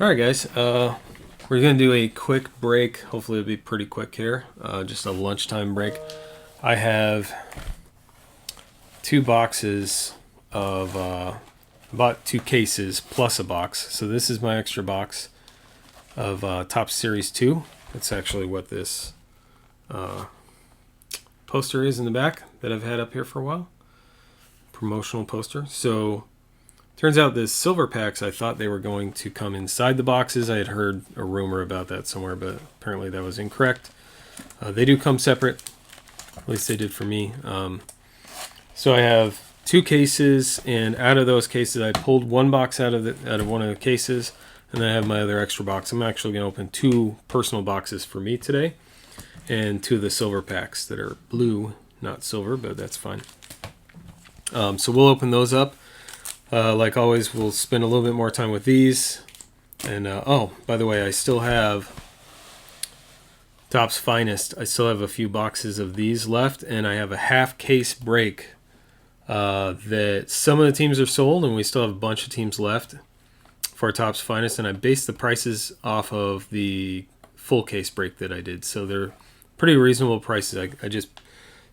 Alright guys, we're going to do a quick break. Hopefully it'll be pretty quick here. Just a lunchtime break. I have 2 boxes of, bought 2 cases plus a box. So this is my extra box of Topps Series 2. That's actually what this poster is in the back that I've had up here for a while. Promotional poster. So turns out the silver packs, I thought they were going to come inside the boxes. I had heard a rumor about that somewhere, but apparently that was incorrect. They do come separate. At least they did for me. So I have 2 cases, and out of those cases, I pulled 1 box out of one of the cases, and then I have my other extra box. I'm actually going to open 2 personal boxes for me today, and 2 of the silver packs that are blue, not silver, but that's fine. So we'll open those up. Like always, we'll spend a little bit more time with these. And, oh, by the way, I still have Topps Finest. I still have a few boxes of these left, and I have a half case break that some of the teams are sold, and we still have a bunch of teams left for Topps Finest, and I based the prices off of the full case break that I did. So they're pretty reasonable prices. I just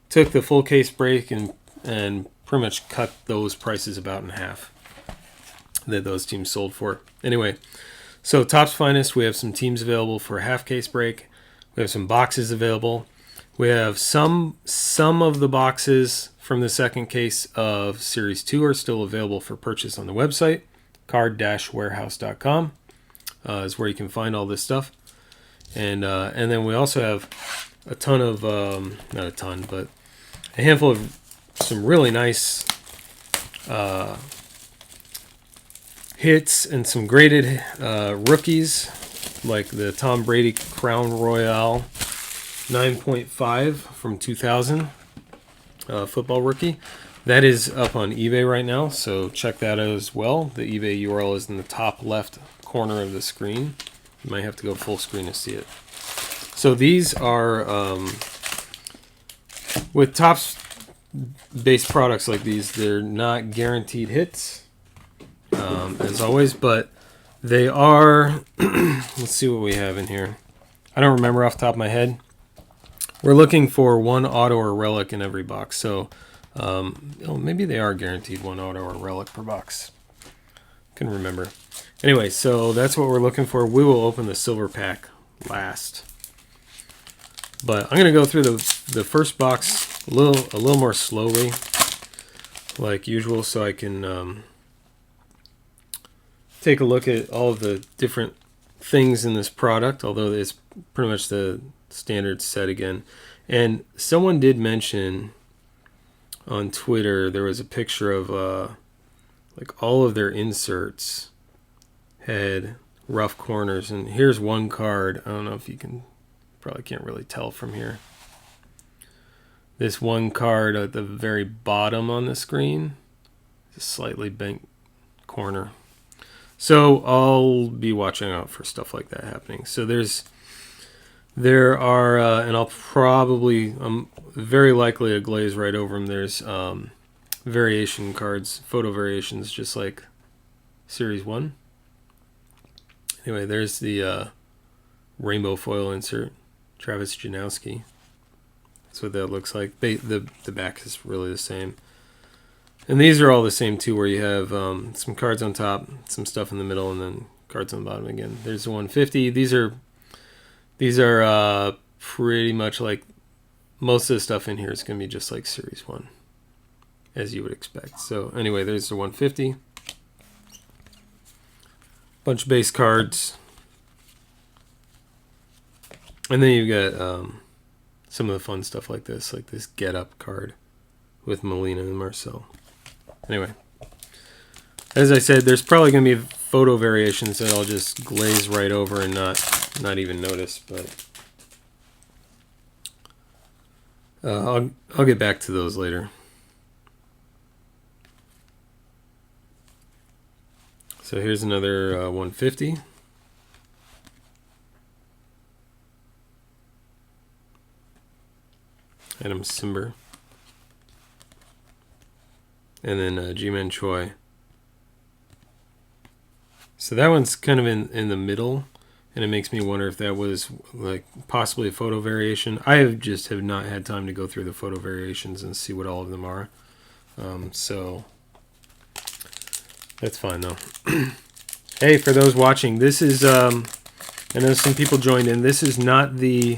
took the full case break and pretty much cut those prices about in half that those teams sold for. Anyway, so Topps Finest, we have some teams available for a half case break. We have some boxes available. We have some of the boxes from the second case of Series 2 are still available for purchase on the website. Card-warehouse.com is where you can find all this stuff. And then we also have a ton of, not a ton, but a handful of some really nice hits and some graded rookies, like the Tom Brady Crown Royale 9.5 from 2000 football rookie. That is up on eBay right now, so check that out as well. The eBay URL is in the top left corner of the screen. You might have to go full screen to see it. So these are, with Topps based products like these, they're not guaranteed hits, as always, but they are. Let's see what we have in here. I don't remember off the top of my head. We're looking for 1 auto or relic in every box, so maybe they are guaranteed 1 auto or relic per box. Couldn't remember. Anyway, so that's what we're looking for. We will open the silver pack last, but I'm gonna go through the first box a little more slowly, like usual, so I can take a look at all of the different things in this product, although it's pretty much the standard set again. And someone did mention on Twitter, there was a picture of like all of their inserts had rough corners, and here's one card. I don't know if you can, probably can't really tell from here. This one card at the very bottom on the screen is a slightly bent corner. So I'll be watching out for stuff like that happening. So there are, and I'll probably, very likely to glaze right over them. There's variation cards, photo variations, just like Series 1. Anyway, there's the rainbow foil insert, Travis Janowski. That's what that looks like. The back is really the same. And these are all the same too, where you have some cards on top, some stuff in the middle, and then cards on the bottom again. There's the 150. These are pretty much like most of the stuff in here is going to be just like Series 1, as you would expect. So anyway, there's the 150. Bunch of base cards. And then you've got some of the fun stuff like this Get Up card with Molina and Marcel. Anyway, as I said, there's probably going to be photo variations that I'll just glaze right over and not even notice, but I'll get back to those later. So here's another 150. Adam Simber. And then Ji-Man Choi. So that one's kind of in the middle, and it makes me wonder if that was like possibly a photo variation. I have not had time to go through the photo variations and see what all of them are. So that's fine though. Hey, for those watching, this is I know some people joined in. This is not the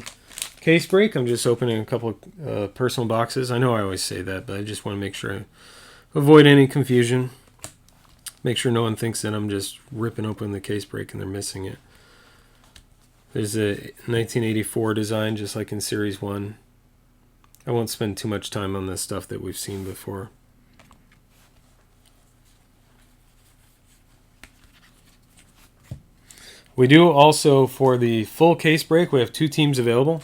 case break. I'm just opening a couple of personal boxes. I know I always say that, but I just want to make sure I avoid any confusion. Make sure no one thinks that I'm just ripping open the case break and they're missing it. There's a 1984 design, just like in Series 1. I won't spend too much time on this stuff that we've seen before. We do also, for the full case break, we have 2 teams available.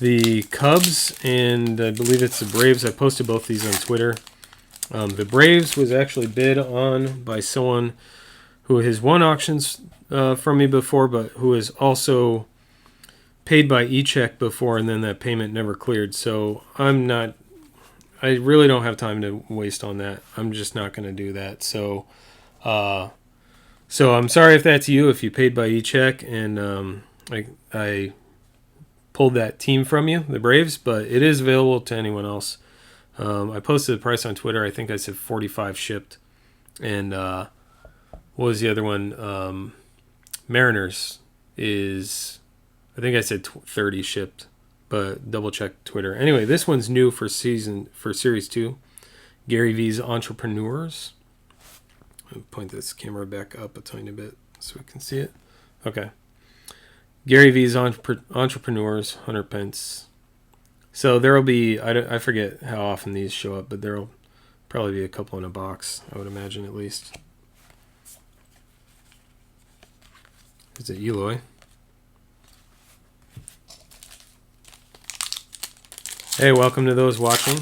The Cubs and I believe it's the Braves. I posted both these on Twitter. The Braves was actually bid on by someone who has won auctions from me before, but who has also paid by e-check before, and then that payment never cleared. So I really don't have time to waste on that. I'm just not going to do that. So I'm sorry if that's you, if you paid by e-check, and I pulled that team from you, the Braves, but it is available to anyone else. I posted the price on Twitter. I think I said 45 shipped. And what was the other one? Mariners is, I think I said 30 shipped, but double check Twitter. Anyway, this one's new for Series 2. Gary V's Entrepreneurs. I'll point this camera back up a tiny bit so we can see it. Okay. Gary V's Entrepreneurs, 100 pence. So there will be, I forget how often these show up, but there will probably be a couple in a box, I would imagine at least. Is it Eloy? Hey, welcome to those watching.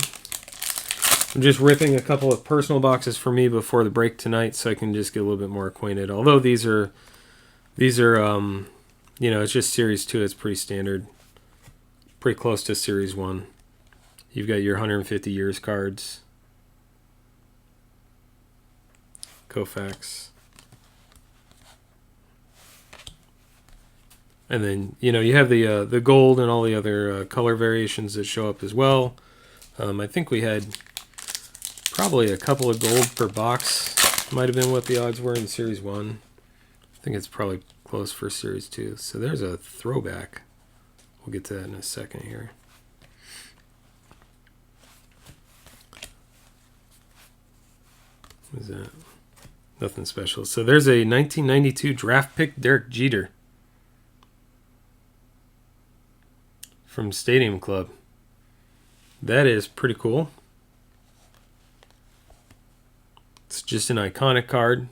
I'm just ripping a couple of personal boxes for me before the break tonight so I can just get a little bit more acquainted. Although these are it's just Series 2, it's pretty standard. Pretty close to Series 1. You've got your 150 years cards. Koufax. And then, you have the gold and all the other color variations that show up as well. I think we had probably a couple of gold per box. Might have been what the odds were in Series 1. I think it's probably close for Series 2. So there's a throwback. We'll get to that in a second here. What is that? Nothing special. So there's a 1992 draft pick, Derek Jeter, from Stadium Club. That is pretty cool. It's just an iconic card,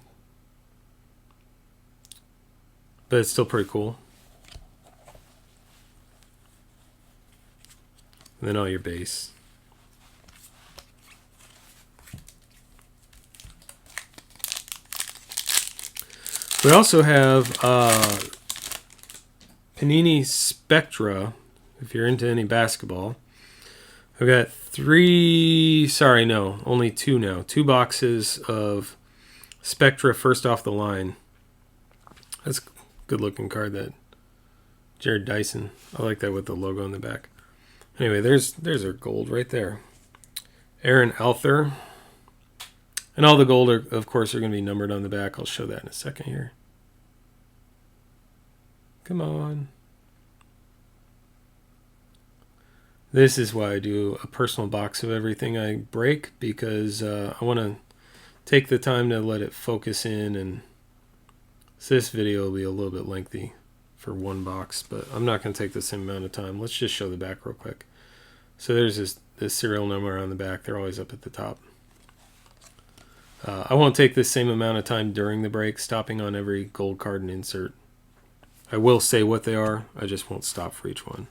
but it's still pretty cool. And then all your base. We also have Panini Spectra, if you're into any basketball. I've got only 2 now. 2 boxes of Spectra first off the line. That's a good looking card, that Jared Dyson. I like that with the logo on the back. Anyway, there's our gold right there. Aaron Alther. And all the gold, of course, are going to be numbered on the back. I'll show that in a second here. Come on. This is why I do a personal box of everything I break, because I want to take the time to let it focus in. And so this video will be a little bit lengthy for one box, but I'm not going to take the same amount of time. Let's just show the back real quick. So there's this serial number on the back. They're always up at the top. I won't take the same amount of time during the break, stopping on every gold card and insert. I will say what they are. I just won't stop for each one.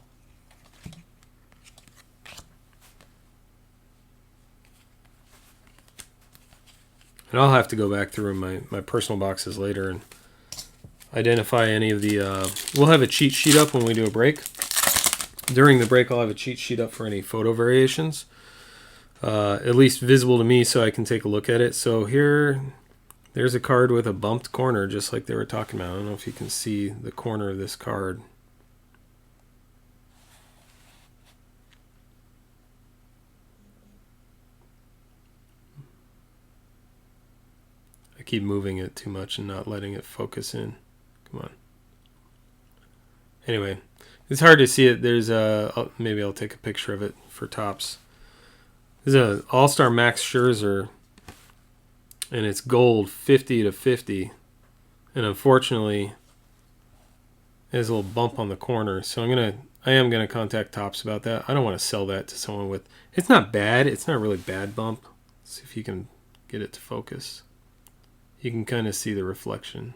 And I'll have to go back through my personal boxes later and identify any of the... we'll have a cheat sheet up when we do a break. During the break, I'll have a cheat sheet up for any photo variations. At least visible to me so I can take a look at it. So here There's a card with a bumped corner, just like they were talking about. I don't know if you can see the corner of this card. I keep moving it too much and not letting it focus in. Come on. Anyway, it's hard to see it. There's maybe I'll take a picture of it for Topps. There's an All-Star Max Scherzer, and it's gold 50/50. And unfortunately, there's a little bump on the corner. So I am gonna contact Topps about that. I don't want to sell that to someone with. It's not bad. It's not a really bad bump. Let's see if you can get it to focus. You can kind of see the reflection.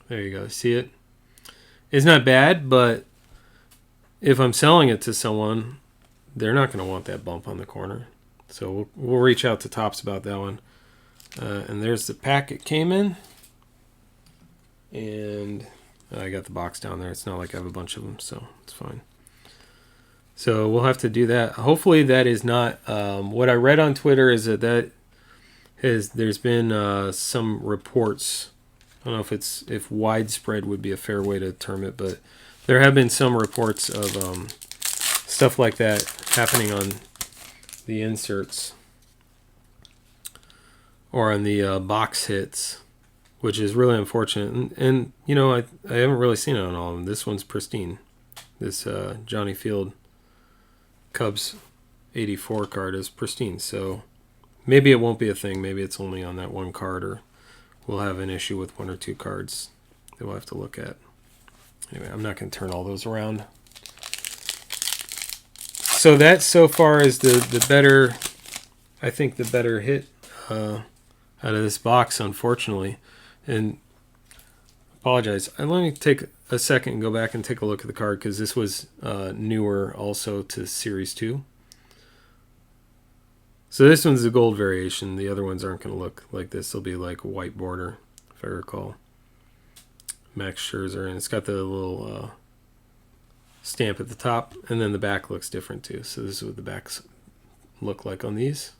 There you go. See it? It's not bad, but if I'm selling it to someone, they're not going to want that bump on the corner. So we'll reach out to Topps about that one. And there's the pack it came in. And I got the box down there. It's not like I have a bunch of them, so it's fine. So we'll have to do that. Hopefully that is not... what I read on Twitter is there's been some reports. I don't know if widespread would be a fair way to term it, but there have been some reports of stuff like that happening on the inserts or on the box hits, which is really unfortunate. And you know, I haven't really seen it on all of them. This one's pristine. This Johnny Field Cubs 84 card is pristine. So maybe it won't be a thing. Maybe it's only on that one card, or we'll have an issue with one or two cards that we'll have to look at. Anyway, I'm not going to turn all those around. So that so far is the better, I think the better hit out of this box, unfortunately. And apologize. Let me take a second and go back and take a look at the card, because this was newer also to Series 2. So this one's the gold variation. The other ones aren't going to look like this. They'll be like a white border, if I recall. Max Scherzer, and it's got the little stamp at the top, and then the back looks different too. So this is what the backs look like on these.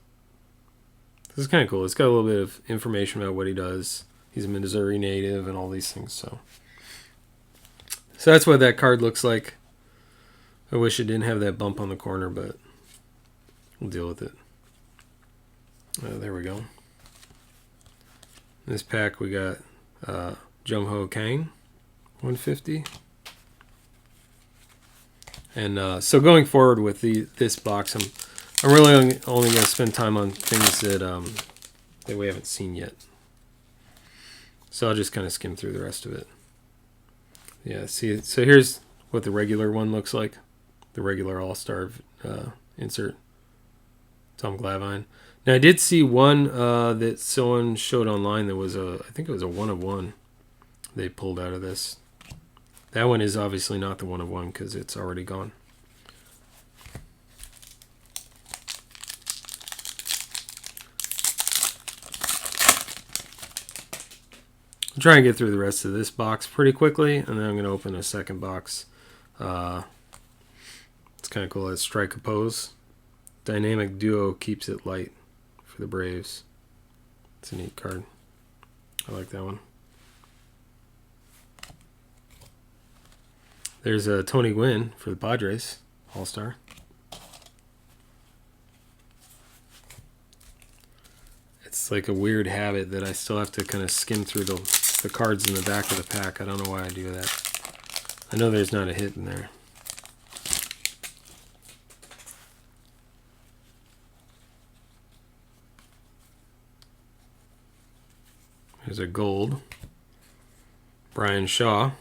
This is kind of cool. It's got a little bit of information about what he does. He's a Missouri native and all these things. So that's what that card looks like. I wish it didn't have that bump on the corner, but we'll deal with it. There we go. In this pack we got Jung Ho Kang 150. And so going forward with this box, I'm really only going to spend time on things that we haven't seen yet. So I'll just kind of skim through the rest of it. Yeah, see, so here's what the regular one looks like. The regular All-Star insert. Tom Glavine. Now I did see one that someone showed online that was I think it was a 1/1 they pulled out of this. That one is obviously not the 1/1 because it's already gone. I'll try and get through the rest of this box pretty quickly, and then I'm going to open a second box. It's kind of cool. It's Strike a Pose. Dynamic Duo keeps it light for the Braves. It's a neat card. I like that one. There's a Tony Gwynn for the Padres, All-Star. It's like a weird habit that I still have to kind of skim through the cards in the back of the pack. I don't know why I do that. I know there's not a hit in there. There's a gold. Brian Shaw.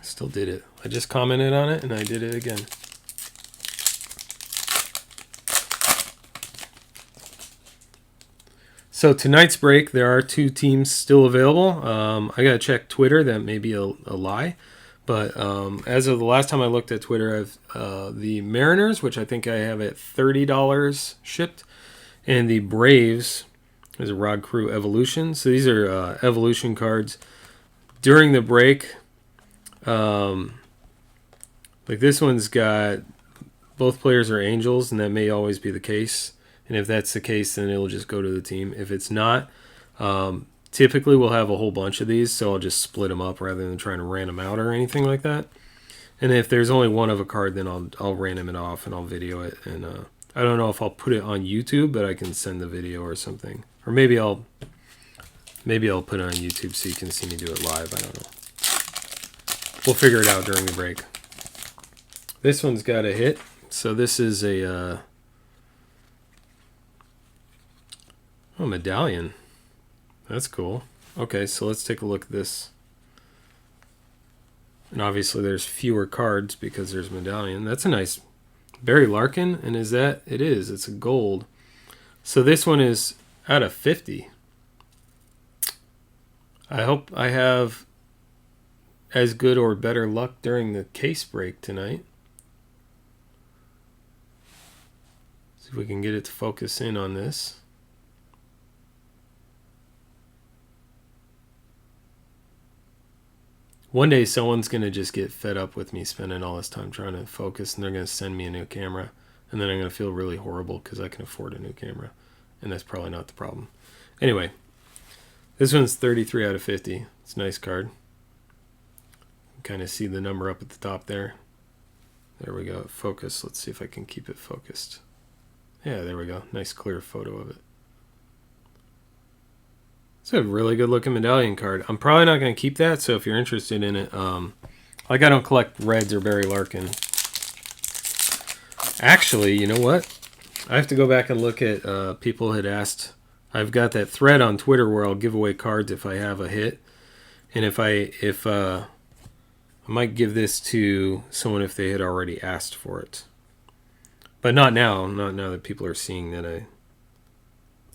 Still did it. I just commented on it and I did it again. So tonight's break, there are 2 teams still available. I got to check Twitter. That may be a lie. But as of the last time I looked at Twitter, I've the Mariners, which I think I have at $30 shipped, and the Braves is a Rod Crew Evolution. So these are Evolution cards. During the break, like this one's got both players are Angels, and that may always be the case. And if that's the case, then it'll just go to the team. If it's not, typically we'll have a whole bunch of these, so I'll just split them up rather than trying to random them out or anything like that. And if there's only one of a card, then I'll random it off and I'll video it. And I don't know if I'll put it on YouTube, but I can send the video or something. Or maybe I'll put it on YouTube so you can see me do it live. I don't know. We'll figure it out during the break. This one's got a hit. So this is a medallion. That's cool. Okay, so let's take a look at this. And obviously there's fewer cards because there's medallion. That's a nice Barry Larkin. And is that? It is. It's a gold. So this one is out of 50. I hope I have as good or better luck during the case break tonight. See if we can get it to focus in on this. One day someone's going to just get fed up with me spending all this time trying to focus, and they're going to send me a new camera, and then I'm going to feel really horrible because I can afford a new camera, and that's probably not the problem. Anyway, this one's 33 out of 50. It's a nice card. You can kind of see the number up at the top there. There we go. Focus. Let's see if I can keep it focused. Yeah, there we go. Nice clear photo of it. It's a really good looking medallion card. I'm probably not going to keep that, so if you're interested in it, like I don't collect Reds or Barry Larkin. Actually, you know what? I have to go back and look at people had asked. I've got that thread on Twitter where I'll give away cards if I have a hit, and if I might give this to someone if they had already asked for it, but not now. Not now that people are seeing that I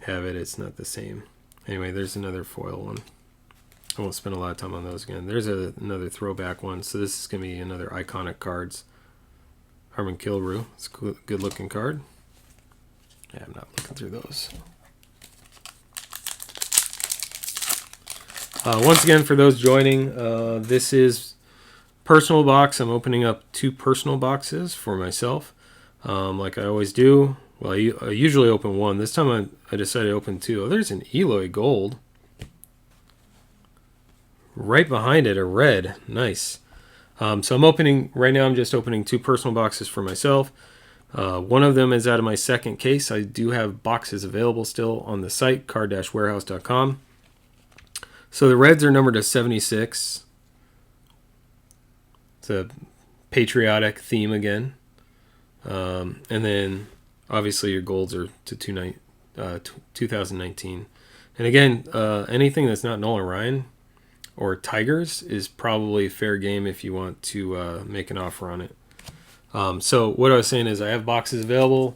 have it. It's not the same. Anyway, there's another foil one. I won't spend a lot of time on those again. There's another throwback one. So this is going to be another iconic cards. Harmon Killebrew. It's a good looking card. Yeah, I'm not looking through those. Once again, for those joining, this is personal box. I'm opening up 2 personal boxes for myself, like I always do. Well, I usually open 1. This time I decided to open 2. Oh, there's an Eloy Gold. Right behind it, a red. Nice. So I'm opening, right now I'm just opening 2 personal boxes for myself. One of them is out of my second case. I do have boxes available still on the site, card-warehouse.com. So the reds are numbered to 76. It's a patriotic theme again. And then obviously your golds are to 2019. And again, anything that's not Nolan Ryan or Tigers is probably fair game if you want to make an offer on it. So what I was saying is I have boxes available.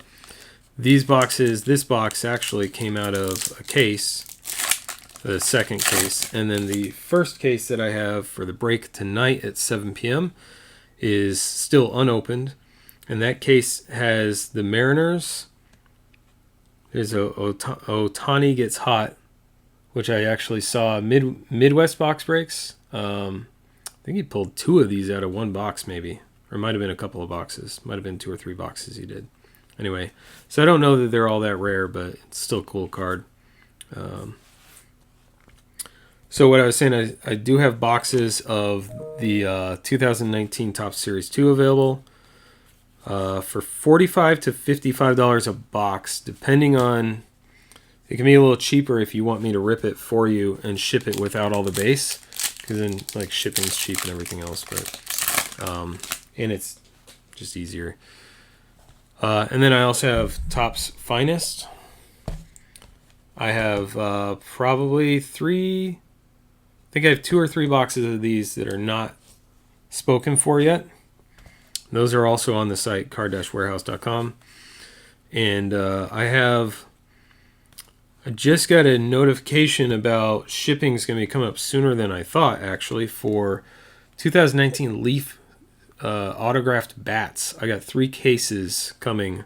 These boxes, this box actually came out of a case, the second case. And then the first case that I have for the break tonight at 7 p.m. is still unopened. And that case has the Mariners. There's Ohtani Gets Hot, which I actually saw Midwest box breaks. I think he pulled 2 of these out of 1 box maybe. Or it might have been a couple of boxes. Might have been 2 or 3 boxes he did. Anyway, so I don't know that they're all that rare, but it's still a cool card. So what I was saying, I do have boxes of the 2019 Topps Series 2 available. For $45 to $55 a box, depending on, it can be a little cheaper if you want me to rip it for you and ship it without all the base, because then like shipping's cheap and everything else, but and it's just easier. And then I also have Topps Finest. I have probably 3. I think I have 2 or 3 boxes of these that are not spoken for yet. Those are also on the site, card-warehouse.com. And I just got a notification about shipping's going to be coming up sooner than I thought, actually, for 2019 Leaf autographed bats. I got 3 cases coming,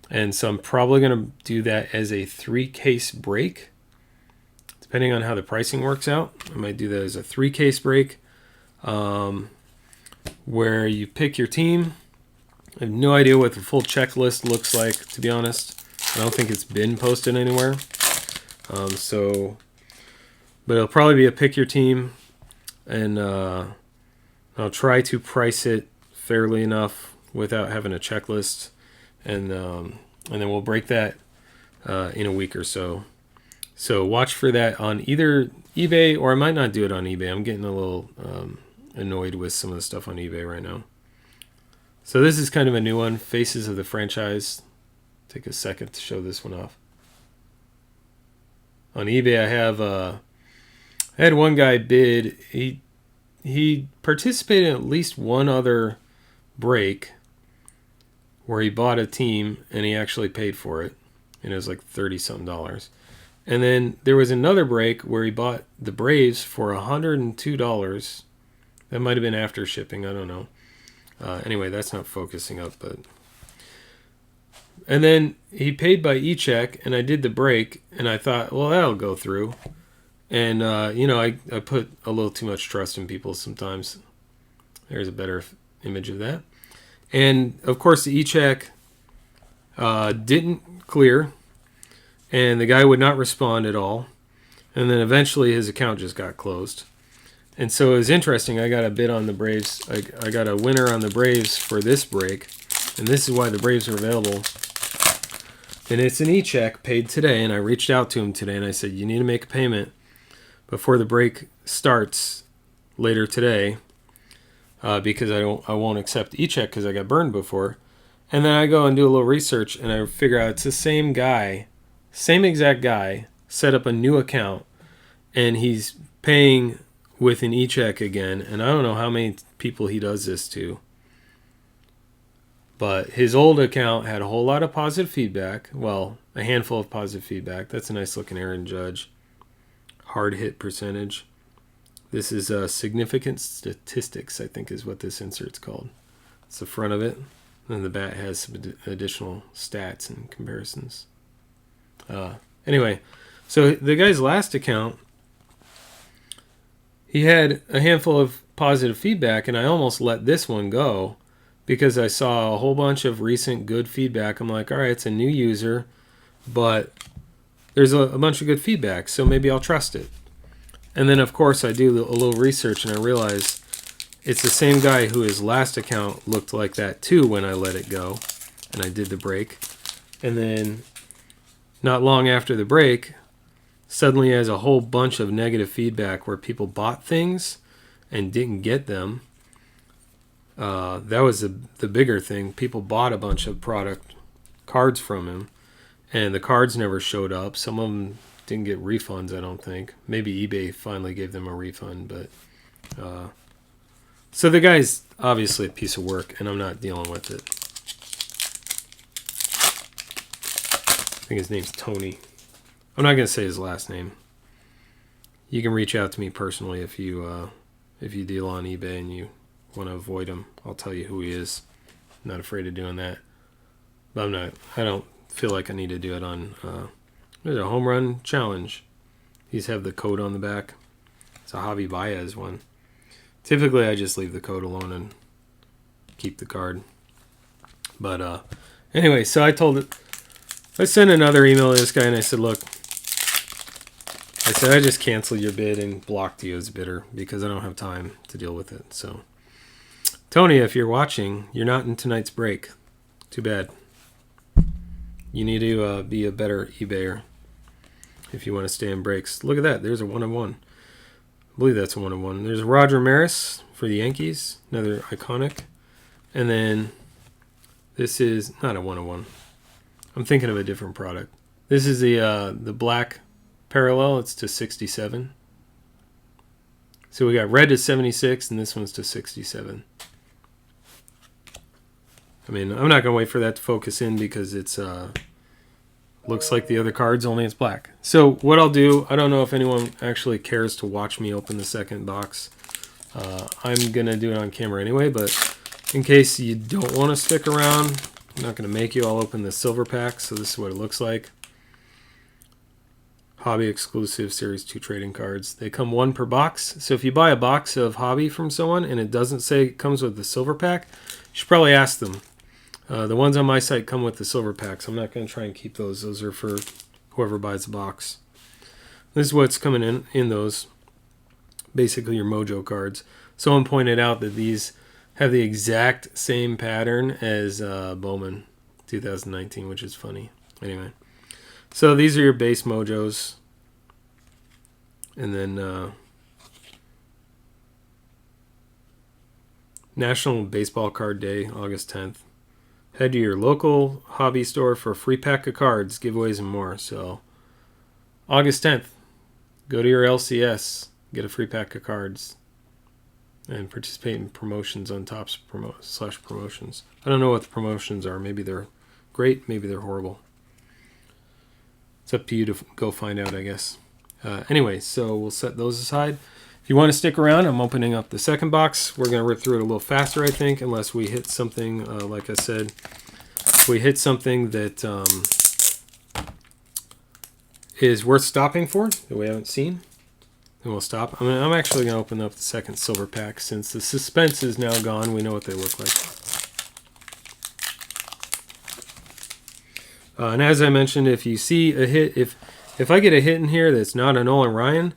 and so I'm probably going to do that as a 3-case break. Depending on how the pricing works out, I might do that as a 3-case break. Where you pick your team. I have no idea what the full checklist looks like, to be honest. I don't think it's been posted anywhere. But it'll probably be a pick your team, and I'll try to price it fairly enough without having a checklist, and then we'll break that in a week or so. So watch for that on either eBay, or I might not do it on eBay. I'm getting a little annoyed with some of the stuff on eBay right now. So this is kind of a new one, Faces of the Franchise. Take a second to show this one off. On eBay, I had one guy bid. He participated in at least one other break where he bought a team and he actually paid for it, and it was like $30-something. And then there was another break where he bought the Braves for $102. That might have been after shipping. I don't know. Anyway, that's not focusing up, but. And then he paid by e-check, and I did the break, and I thought, well, that'll go through. And, I put a little too much trust in people sometimes. There's a better image of that. And, of course, the e-check didn't clear, and the guy would not respond at all. And then eventually his account just got closed. And so it was interesting. I got a bid on the Braves. I got a winner on the Braves for this break. And this is why the Braves are available. And it's an e-check paid today. And I reached out to him today and I said, you need to make a payment before the break starts later today, because I won't accept e-check because I got burned before. And then I go and do a little research and I figure out it's the same guy, same exact guy, set up a new account, and he's paying with an e-check again. And I don't know how many people he does this to. But his old account had a whole lot of positive feedback. Well, a handful of positive feedback. That's a nice looking Aaron Judge. Hard hit percentage. This is significant statistics, I think is what this insert's called. It's the front of it. And the back has some additional stats and comparisons. Anyway, so the guy's last account, he had a handful of positive feedback, and I almost let this one go because I saw a whole bunch of recent good feedback. I'm like, all right, it's a new user, but there's a bunch of good feedback, so maybe I'll trust it. And then, of course, I do a little research, and I realize it's the same guy who his last account looked like that too when I let it go, and I did the break. And then not long after the break, suddenly has a whole bunch of negative feedback where people bought things and didn't get them. That was the bigger thing. People bought a bunch of product cards from him, and the cards never showed up. Some of them didn't get refunds, I don't think. Maybe eBay finally gave them a refund, but so the guy's obviously a piece of work, and I'm not dealing with it. I think his name's Tony. I'm not going to say his last name. You can reach out to me personally if you deal on eBay and you want to avoid him. I'll tell you who he is. I'm not afraid of doing that. But I don't feel like I need to do it on there's a home run challenge. These have the code on the back. It's a Javi Baez one. Typically I just leave the code alone and keep the card. But anyway, so I sent another email to this guy and I said, look, I just canceled your bid and blocked you as a bidder because I don't have time to deal with it. So, Tony, if you're watching, you're not in tonight's break. Too bad. You need to be a better eBayer if you want to stay in breaks. Look at that. There's a 1-of-1. I believe that's a 1-of-1. There's Roger Maris for the Yankees. Another iconic. And then this is not a 1-of-1. I'm thinking of a different product. This is the black parallel. It's to 67. So we got red to 76 and this one's to 67. I mean, I'm not going to wait for that to focus in because it's looks like the other cards, only it's black. So what I'll do, I don't know if anyone actually cares to watch me open the second box. I'm going to do it on camera anyway, but in case you don't want to stick around, I'm not going to make you all open the silver pack. So this is what it looks like. Hobby exclusive Series 2 trading cards. They come one per box. So if you buy a box of Hobby from someone and it doesn't say it comes with the silver pack, you should probably ask them. The ones on my site come with the silver packs. I'm not going to try and keep those. Those are for whoever buys the box. This is what's coming in those. Basically your Mojo cards. Someone pointed out that these have the exact same pattern as Bowman 2019, which is funny. Anyway, so these are your base Mojos. And then National Baseball Card Day, August 10th. Head to your local hobby store for a free pack of cards, giveaways, and more. So, August 10th, go to your LCS, get a free pack of cards, and participate in promotions on Topps promotions. I don't know what the promotions are. Maybe they're great, maybe they're horrible. It's up to you to go find out, I guess. Anyway, so we'll set those aside. If you want to stick around, I'm opening up the second box. We're going to rip through it a little faster, I think, unless we hit something, like I said, if we hit something that is worth stopping for, that we haven't seen, then we'll stop. I'm actually going to open up the second silver pack since the suspense is now gone. We know what they look like. And as I mentioned, if you see a hit, if I get a hit in here that's not a Nolan Ryan,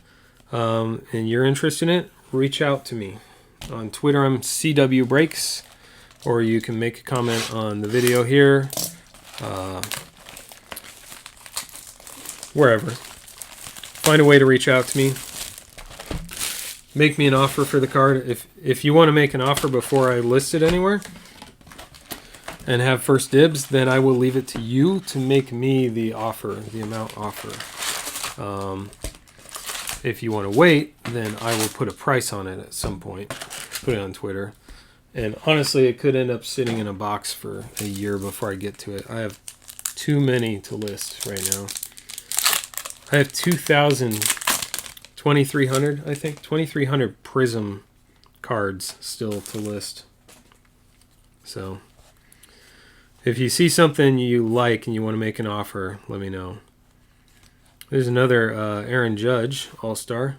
and you're interested in it, reach out to me. On Twitter, I'm CW Breaks, or you can make a comment on the video here, wherever. Find a way to reach out to me. Make me an offer for the card. If you want to make an offer before I list it anywhere and have first dibs, then I will leave it to you to make me the offer, the amount offer. If you want to wait, then I will put a price on it at some point. Put it on Twitter. And honestly, it could end up sitting in a box for a year before I get to it. I have too many to list right now. I have 2,300, I think. 2,300 Prism cards still to list. So, if you see something you like and you want to make an offer, let me know. There's another Aaron Judge All-Star.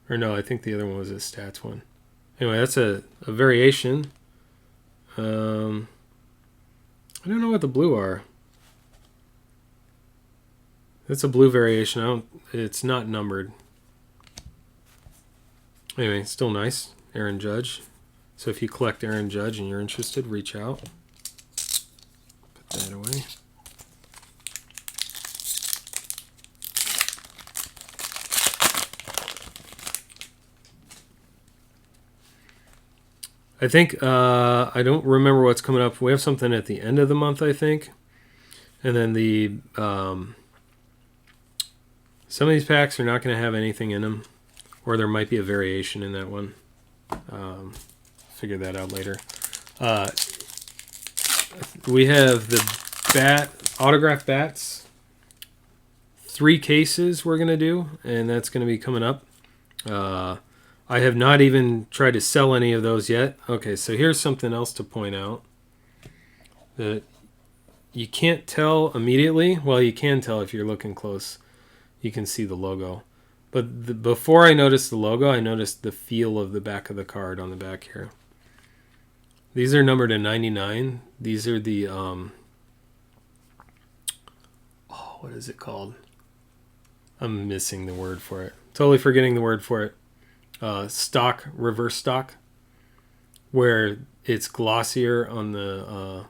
Or no, I think the other one was a stats one. Anyway, that's a variation. I don't know what the blue are. That's a blue variation. It's not numbered. Anyway, still nice. Aaron Judge. So if you collect Aaron Judge and you're interested, reach out. Put that away. I think, I don't remember what's coming up. We have something at the end of the month, I think. And then some of these packs are not going to have anything in them. Or there might be a variation in that one. Figure that out later. We have the autograph bats. 3 cases we're going to do. And that's going to be coming up. I have not even tried to sell any of those yet. Okay, so here's something else to point out. That you can't tell immediately. Well, you can tell if you're looking close. You can see the logo. But before I noticed the logo, I noticed the feel of the back of the card on the back here. These are numbered to 99. These are the... what is it called? I'm missing the word for it. Totally forgetting the word for it. Stock, reverse stock, where it's glossier on the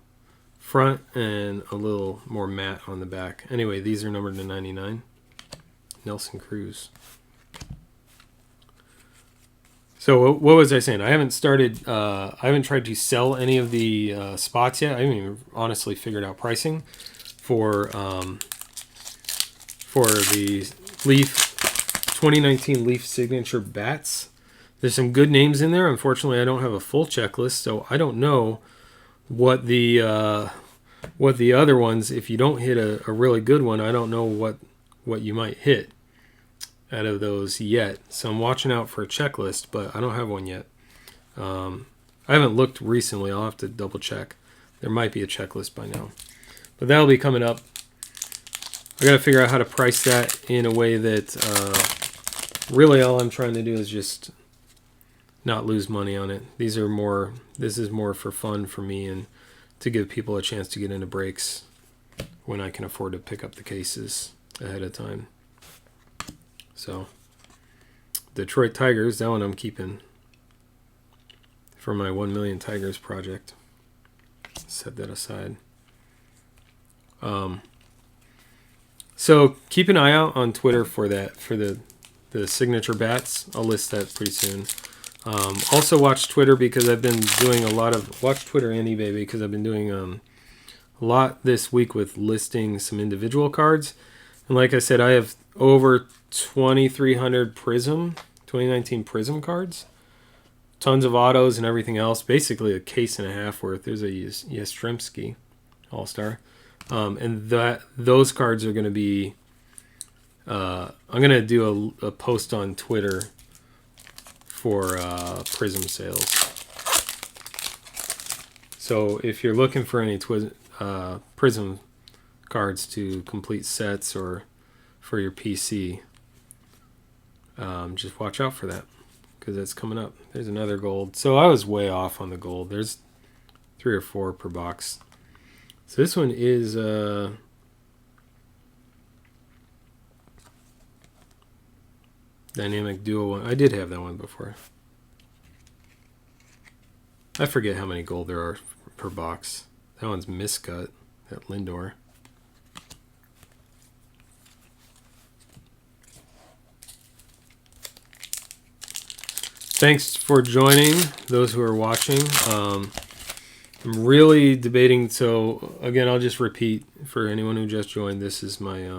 front and a little more matte on the back. Anyway, these are numbered to 99. Nelson Cruz. So what was I saying? I haven't started. I haven't tried to sell any of the spots yet. I haven't even honestly figured out pricing for the Leaf 2019 Leaf Signature Bats. There's some good names in there. Unfortunately, I don't have a full checklist, so I don't know what the other ones. If you don't hit a really good one, I don't know what you might hit out of those yet. So I'm watching out for a checklist, but I don't have one yet. I haven't looked recently. I'll have to double check. There might be a checklist by now, but that'll be coming up. I got to figure out how to price that in a way that really all I'm trying to do is just not lose money on it. This is more for fun for me and to give people a chance to get into breaks when I can afford to pick up the cases ahead of time. So, Detroit Tigers, that one I'm keeping for my 1 Million Tigers project. Set that aside. So keep an eye out on Twitter for that, for the signature bats. I'll list that pretty soon. Also watch Twitter because I've been doing watch Twitter and eBay because I've been doing a lot this week with listing some individual cards. And like I said, I have over 2,300 Prism, 2019 Prism cards. Tons of autos and everything else. Basically a case and a half worth. There's a Yastrzemski All-Star. And those cards are going to be... I'm going to do a post on Twitter for Prism sales. So if you're looking for any Prism cards to complete sets or for your PC, just watch out for that because it's coming up. There's another gold. So I was way off on the gold. There's 3 or 4 per box. So this one is Dynamic Duo one. I did have that one before. I forget how many gold there are per box. That one's miscut, that Lindor. Thanks for joining, those who are watching. I'm really debating, so again, I'll just repeat for anyone who just joined, this is my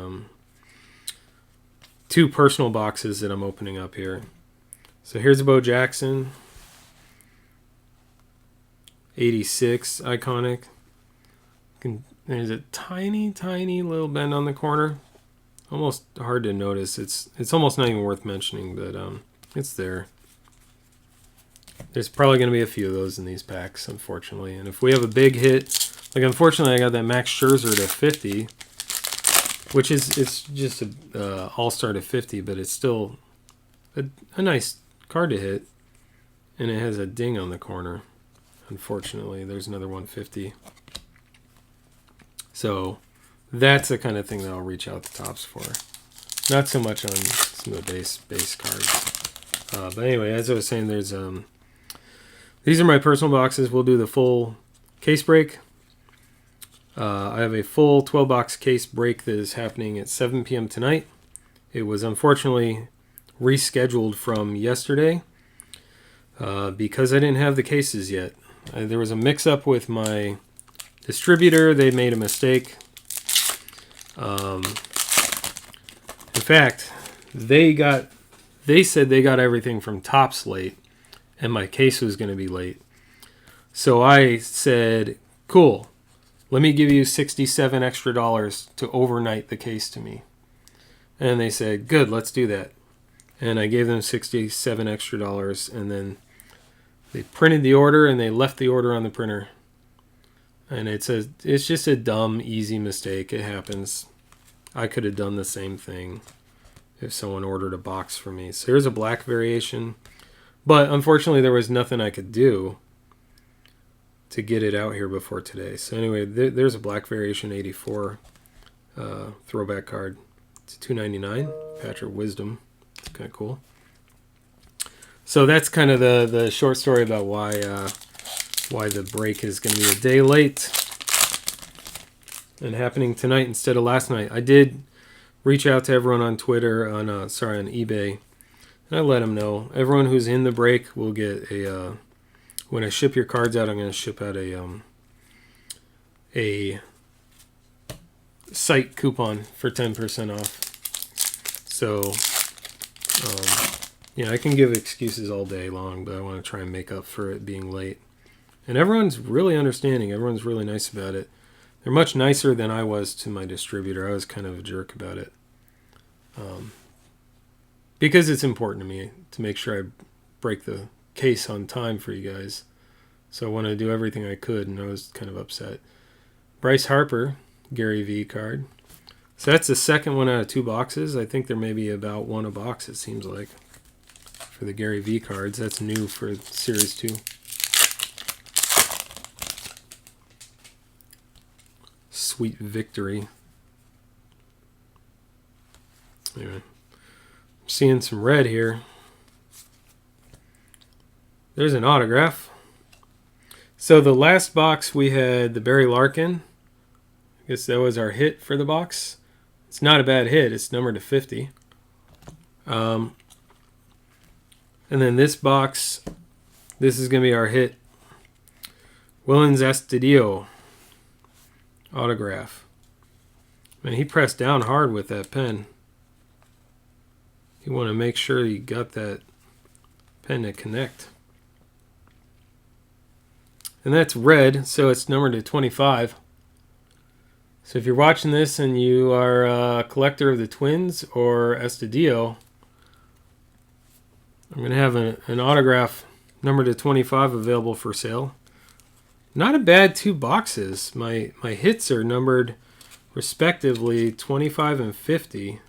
2 personal boxes that I'm opening up here. So here's a Bo Jackson, 86, iconic. There's a tiny, tiny little bend on the corner. Almost hard to notice. It's almost not even worth mentioning, but it's there. There's probably going to be a few of those in these packs, unfortunately. And if we have a big hit, like unfortunately I got that Max Scherzer to 50, which it's just a all-star to 50, but it's still a nice card to hit. And it has a ding on the corner. Unfortunately, there's another 150. So that's the kind of thing that I'll reach out to Topps for. Not so much on some of the base cards. But anyway, as I was saying, there's these are my personal boxes. We'll do the full case break. I have a full 12-box case break that is happening at 7 p.m. tonight. It was unfortunately rescheduled from yesterday because I didn't have the cases yet. There was a mix-up with my distributor. They made a mistake. In fact, they said they got everything from Topps late, and my case was going to be late. So I said, cool, let me give you $67 extra to overnight the case to me. And they said, good, let's do that. And I gave them $67 extra, and then they printed the order and they left the order on the printer. And it's just a dumb, easy mistake. It happens. I could have done the same thing if someone ordered a box for me. So here's a black variation. But unfortunately, there was nothing I could do to get it out here before today. So anyway, there's a black variation 84 throwback card. It's $2.99. Patrick Wisdom. It's kind of cool. So that's kind of the short story about why the break is going to be a day late and happening tonight instead of last night. I did reach out to everyone on Twitter, on eBay, and I let them know. Everyone who's in the break will get a... when I ship your cards out, I'm going to ship out a site coupon for 10% off. So, yeah, I can give excuses all day long, but I want to try and make up for it being late. And everyone's really understanding. Everyone's really nice about it. They're much nicer than I was to my distributor. I was kind of a jerk about it. Because it's important to me to make sure I break the case on time for you guys. So I wanted to do everything I could, and I was kind of upset. Bryce Harper, Gary V card. So that's the second one out of 2 boxes. I think there may be about 1 a box, it seems like, for the Gary V cards. That's new for Series 2. Sweet Victory. Anyway, I'm seeing some red here. There's an autograph. So the last box we had the Barry Larkin. I guess that was our hit for the box. It's not a bad hit. It's numbered to 50. And then this box, this is going to be our hit. Willens Astudillo autograph. Man, he pressed down hard with that pen. You want to make sure you got that pen to connect. And that's red, so it's numbered to 25. So if you're watching this and you are a collector of the Twins or Astudillo, I'm going to have an autograph numbered to 25 available for sale. Not a bad 2 boxes. My hits are numbered respectively 25 and 50.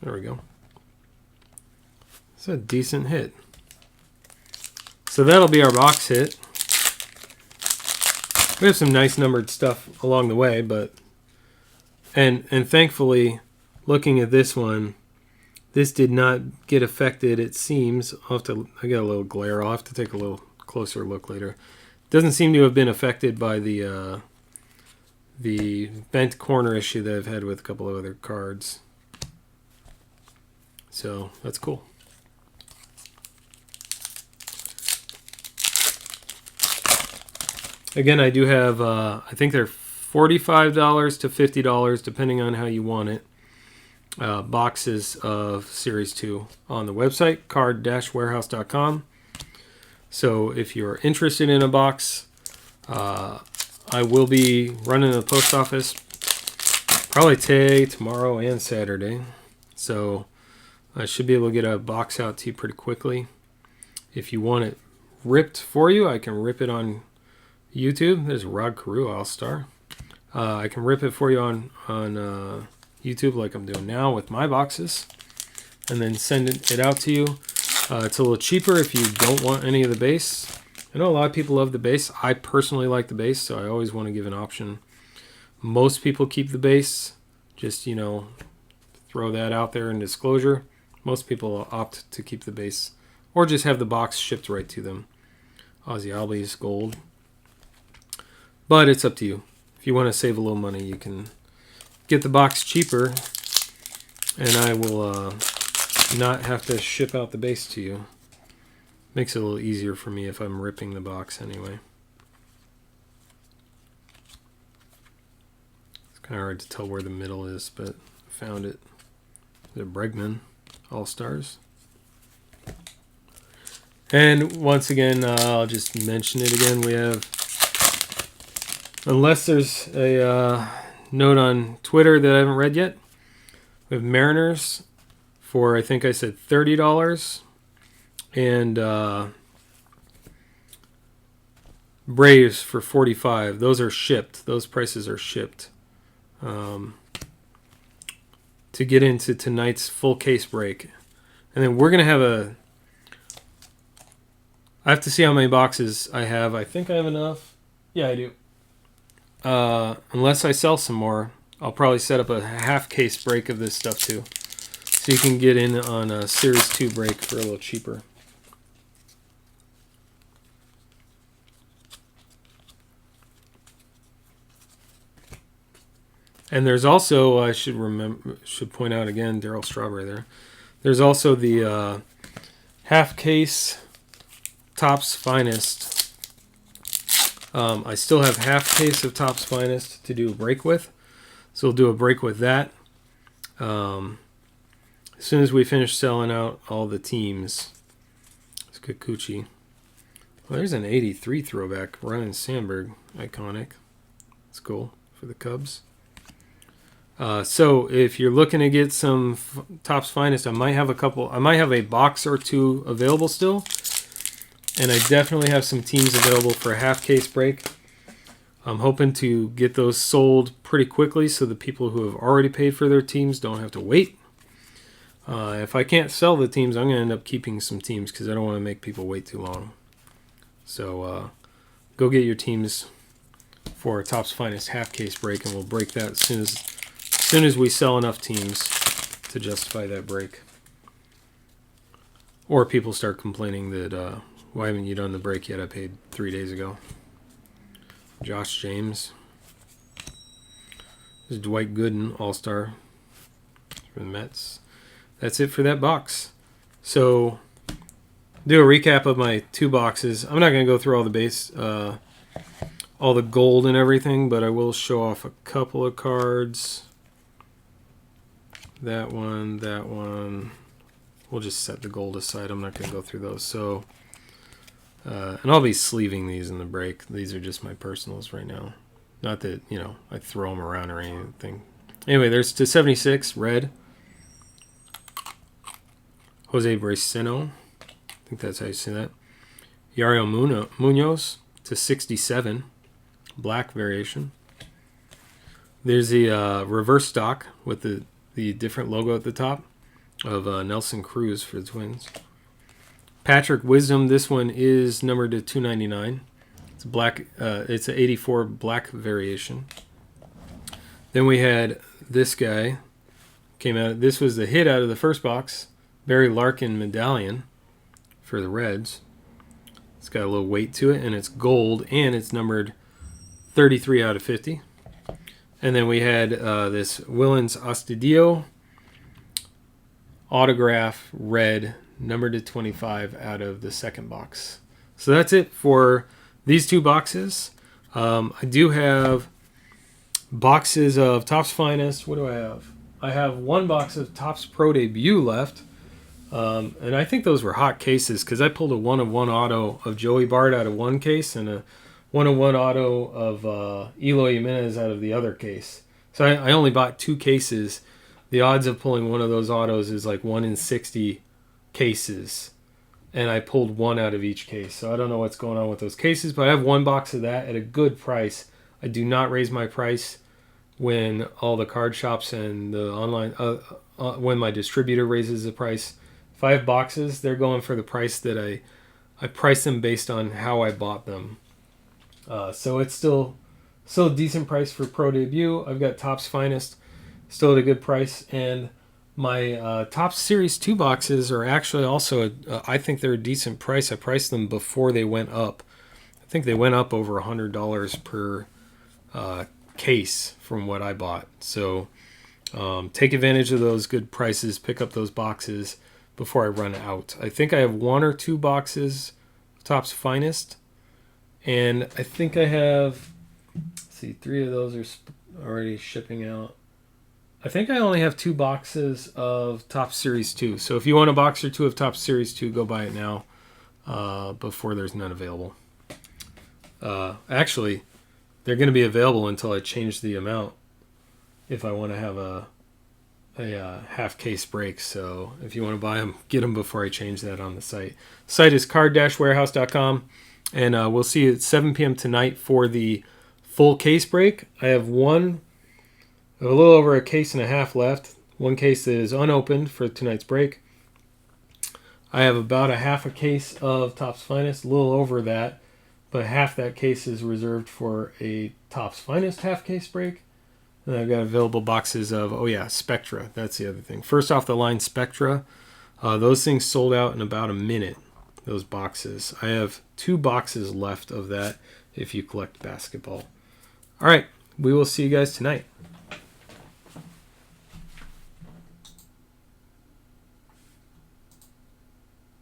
There we go. It's a decent hit. So that'll be our box hit. We have some nice numbered stuff along the way, but and thankfully, looking at this one, this did not get affected. It seems I got a little glare. I'll have to take a little closer look later. Doesn't seem to have been affected by the bent corner issue that I've had with a couple of other cards. So that's cool. Again, I do have, I think they're $45 to $50, depending on how you want it, boxes of Series 2 on the website, card-warehouse.com. So if you're interested in a box, I will be running the post office probably today, tomorrow, and Saturday. So I should be able to get a box out to you pretty quickly. If you want it ripped for you, I can rip it on YouTube. There's Rod Carew All-Star. I can rip it for you on YouTube like I'm doing now with my boxes, and then send it out to you. It's a little cheaper if you don't want any of the base. I know a lot of people love the base. I personally like the base, so I always want to give an option. Most people keep the base. Just, throw that out there in disclosure. Most people opt to keep the base or just have the box shipped right to them. Ozzy Albies gold. But it's up to you. If you want to save a little money, you can get the box cheaper, and I will not have to ship out the base to you. Makes it a little easier for me if I'm ripping the box anyway. It's kind of hard to tell where the middle is, but I found it. The Bregman All-Stars. And once again, I'll just mention it again. We have, unless there's a note on Twitter that I haven't read yet, we have Mariners for, I think I said $30, and Braves for $45. Those are shipped. Those prices are shipped. To get into tonight's full case break. And then we're going to have I have to see how many boxes I have. I think I have enough. Yeah, I do. Unless I sell some more, I'll probably set up a half case break of this stuff too. So you can get in on a Series 2 break for a little cheaper. And there's also, I should point out again, Darryl Strawberry there. There's also the half case Topps Finest. I still have half case of Topps Finest to do a break with. So we'll do a break with that. As soon as we finish selling out all the teams. It's Kikuchi. Well, there's an 83 throwback. Ryan Sandberg. Iconic. It's cool for the Cubs. So if you're looking to get some Topps Finest, I might have a box or two available still. And I definitely have some teams available for a half case break. I'm hoping to get those sold pretty quickly so the people who have already paid for their teams don't have to wait. If I can't sell the teams, I'm going to end up keeping some teams because I don't want to make people wait too long. So go get your teams for Topps Finest half case break, and we'll break that as soon as we sell enough teams to justify that break. Or people start complaining that, why haven't you done the break yet? I paid 3 days ago. Josh James. This is Dwight Gooden, All-Star for the Mets. That's it for that box. So, do a recap of my 2 boxes. I'm not going to go through all the all the gold and everything, but I will show off a couple of cards. That one. We'll just set the gold aside. I'm not going to go through those. So, and I'll be sleeving these in the break. These are just my personals right now. Not that, I throw them around or anything. Anyway, there's to 76, red. Jose Braceno. I think that's how you say that. Yariel Munoz to 67, black variation. There's the reverse stock with the different logo at the top of Nelson Cruz for the Twins. Patrick Wisdom, this one is numbered to 299. It's black. It's an 84 black variation. Then we had this guy came out. This was the hit out of the first box. Barry Larkin medallion for the Reds. It's got a little weight to it, and it's gold, and it's numbered 33 out of 50. And then we had this Willens Astudillo autograph red, numbered to 25 out of the second box. So that's it for these 2 boxes. I do have boxes of Topps Finest. What do I have? I have 1 box of Topps Pro Debut left. And I think those were hot cases because I pulled a 1-of-1 auto of Joey Bart out of one case and a 1-of-1 auto of Eloy Jimenez out of the other case. So I only bought 2 cases. The odds of pulling one of those autos is like 1 in 60 cases. And I pulled 1 out of each case. So I don't know what's going on with those cases, but I have 1 box of that at a good price. I do not raise my price when all the card shops and the online, when my distributor raises the price. If I have boxes, they're going for the price that I price them based on how I bought them. So it's still a decent price for Pro Debut. I've got Topps Finest still at a good price, and my Topps Series 2 boxes are actually also I think they're a decent price. I priced them before they went up. I think they went up over $100 per case from what I bought. So take advantage of those good prices. Pick up those boxes before I run out. I think I have 1 or 2 boxes of Topps Finest, and I think I have, let's see, 3 of those are already shipping out. I think I only have 2 boxes of Topps Series 2. So if you want a box or 2 of Topps Series 2, go buy it now before there's none available. Actually, they're going to be available until I change the amount if I want to have a half case break. So if you want to buy them, get them before I change that on the site. The site is card-warehouse.com, and we'll see you at 7 p.m. tonight for the full case break. I have a little over a case and a half left. 1 case that is unopened for tonight's break. I have about a half a case of Topps Finest, a little over that, but half that case is reserved for a Topps Finest half case break. And I've got available boxes of, Spectra. That's the other thing. First off the line, Spectra. Those things sold out in about a minute, those boxes. I have 2 boxes left of that if you collect basketball. All right, we will see you guys tonight.